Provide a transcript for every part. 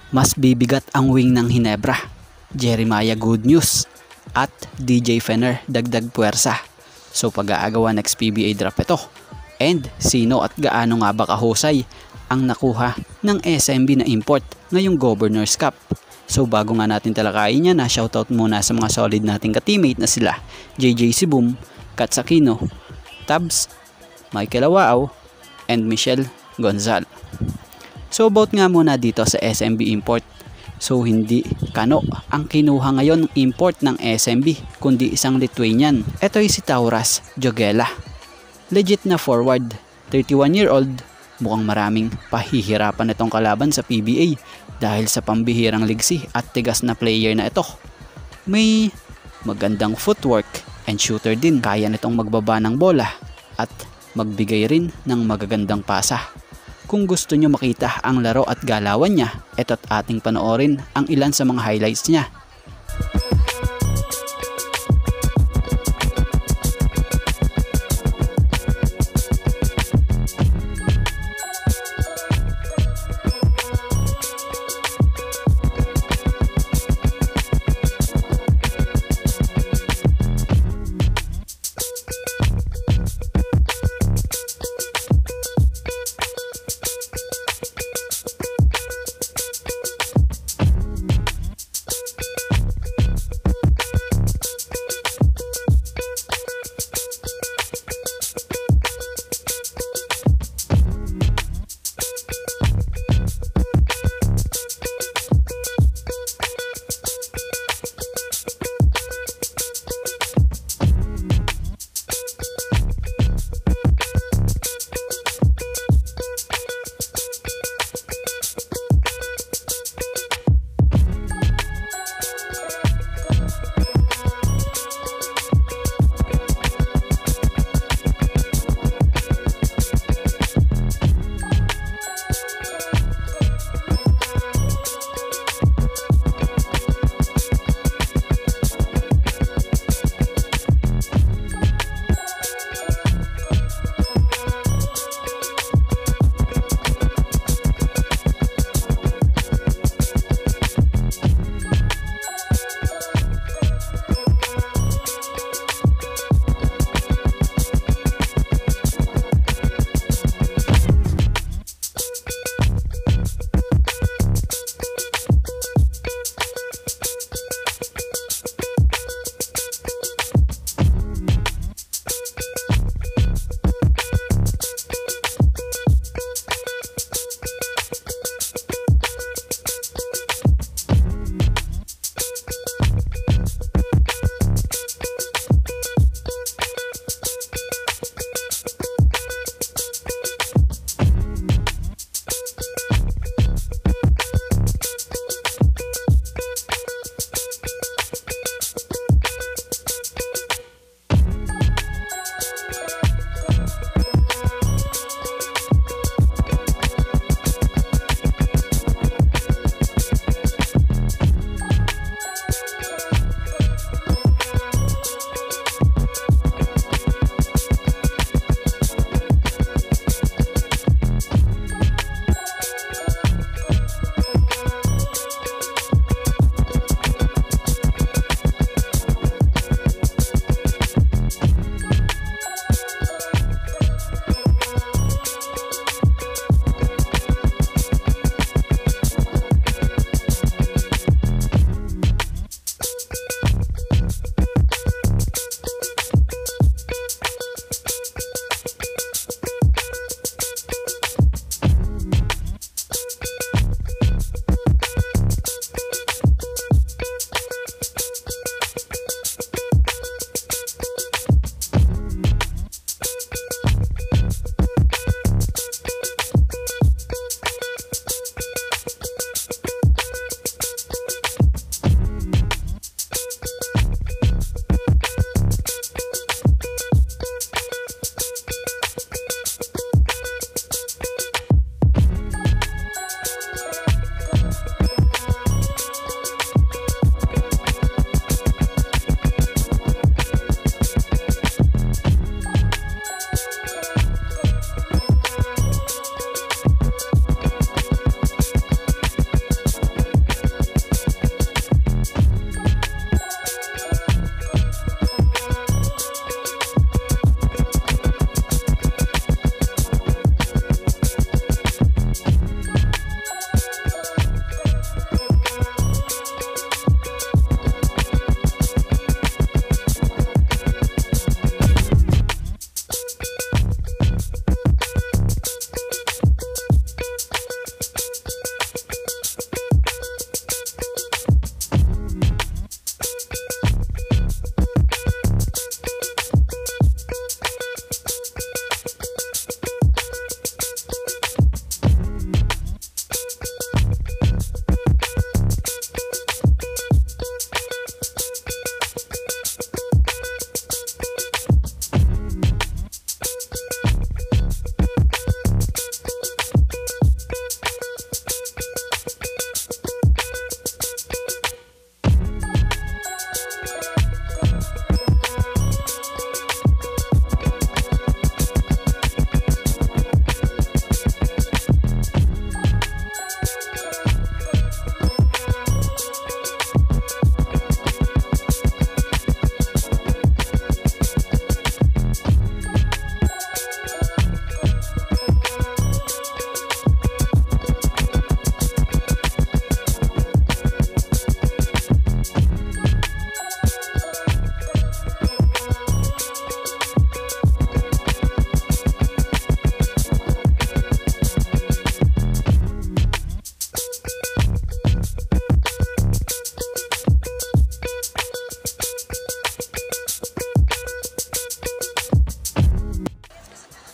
Mas bibigat ang wing ng Hinebra, Jeremiah Good News at DJ Fenner dagdag puwersa. So pag-aagawan next PBA draft ito. And sino at gaano nga ba kahusay ang nakuha ng SMB na import ngayong Governors Cup. So bago nga natin talakayin yan, shoutout muna sa mga solid nating ka-teammate na sila JJ Sibum, Katsakino, Tabs, Michael Awao, and Michelle Gonzal. So about nga muna dito sa SMB import. So hindi Kano ang kinuha ngayon ng import ng SMB kundi isang Lithuanian. Ito ay si Tauras Jogela. Legit na forward, 31-year-old. Mukhang maraming pahihirapan itong kalaban sa PBA dahil sa pambihirang ligsi at tigas na player na ito. May magandang footwork and shooter din. Kaya nitong magbaba ng bola at magbigay rin ng magagandang pasa. Kung gusto nyo makita ang laro at galawan niya, eto't ating panoorin ang ilan sa mga highlights niya.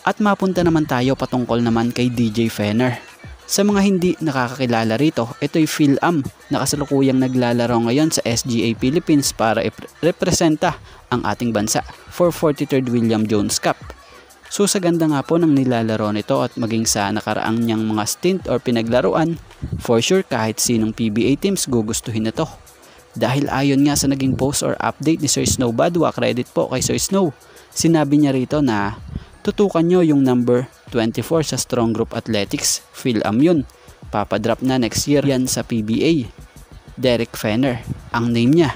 At mapunta naman tayo patungkol naman kay DJ Fenner. Sa mga hindi nakakakilala rito, ito'y Phil-Am na kasalukuyang naglalaro ngayon sa SGA Philippines para representa ang ating bansa for 43rd William Jones Cup. So sa ganda nga po ng nilalaro nito at maging sa nakaraang niyang mga stint or pinaglaruan, for sure kahit sinong PBA teams gugustuhin na to. Dahil ayon nga sa naging post or update ni Sir Snow Badwa, credit po kay Sir Snow, sinabi niya rito na tutukan nyo yung number 24 sa Strong Group Athletics, Phil-Am yun. Papadrop na next year yan sa PBA. Derek Fenner, ang name niya.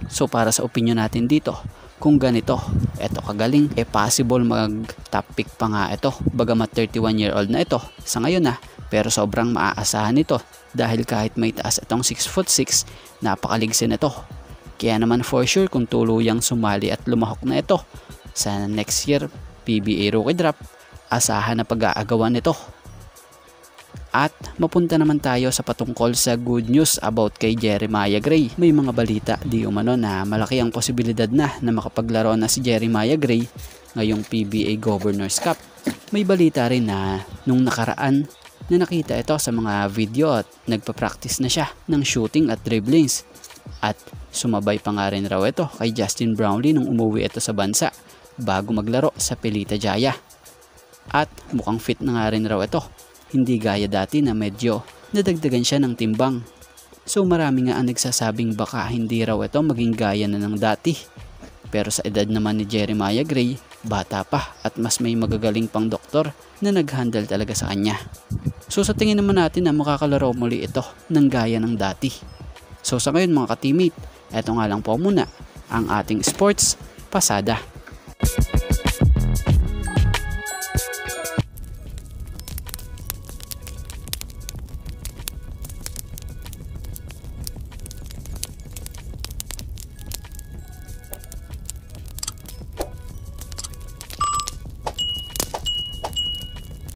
So para sa opinion natin dito, kung ganito, eto kagaling, possible mag top pick pa nga ito. Bagamat 31-year-old na ito sa ngayon na, pero sobrang maaasahan ito dahil kahit may taas itong 6'6", napakaligsin ito. Kaya naman for sure kung tuluyang sumali at lumahok na ito sa next year PBA Rookie Draft, asahan na pag-aagawan nito. At mapunta naman tayo sa patungkol sa good news about kay Jeremiah Gray. May mga balita di umano na malaki ang posibilidad na makapaglaro na si Jeremiah Gray ngayong PBA Governors Cup. May balita rin na nung nakaraan na nakita ito sa mga video at nagpa-practice na siya ng shooting at dribblings. At sumabay pa nga rin raw ito kay Justin Brownlee nung umuwi ito sa bansa bago maglaro sa Pelita Jaya. At mukhang fit na nga rin raw ito, hindi gaya dati na medyo nadagdagan siya ng timbang. So marami nga ang nagsasabing baka hindi raw ito maging gaya na ng dati. Pero sa edad naman ni Jeremiah Gray, bata pa at mas may magagaling pang doktor na nag-handle talaga sa kanya. So sa tingin naman natin na makakalaro muli ito ng gaya ng dati. So sa ngayon mga ka-teammate, eto nga lang po muna ang ating sports pasada.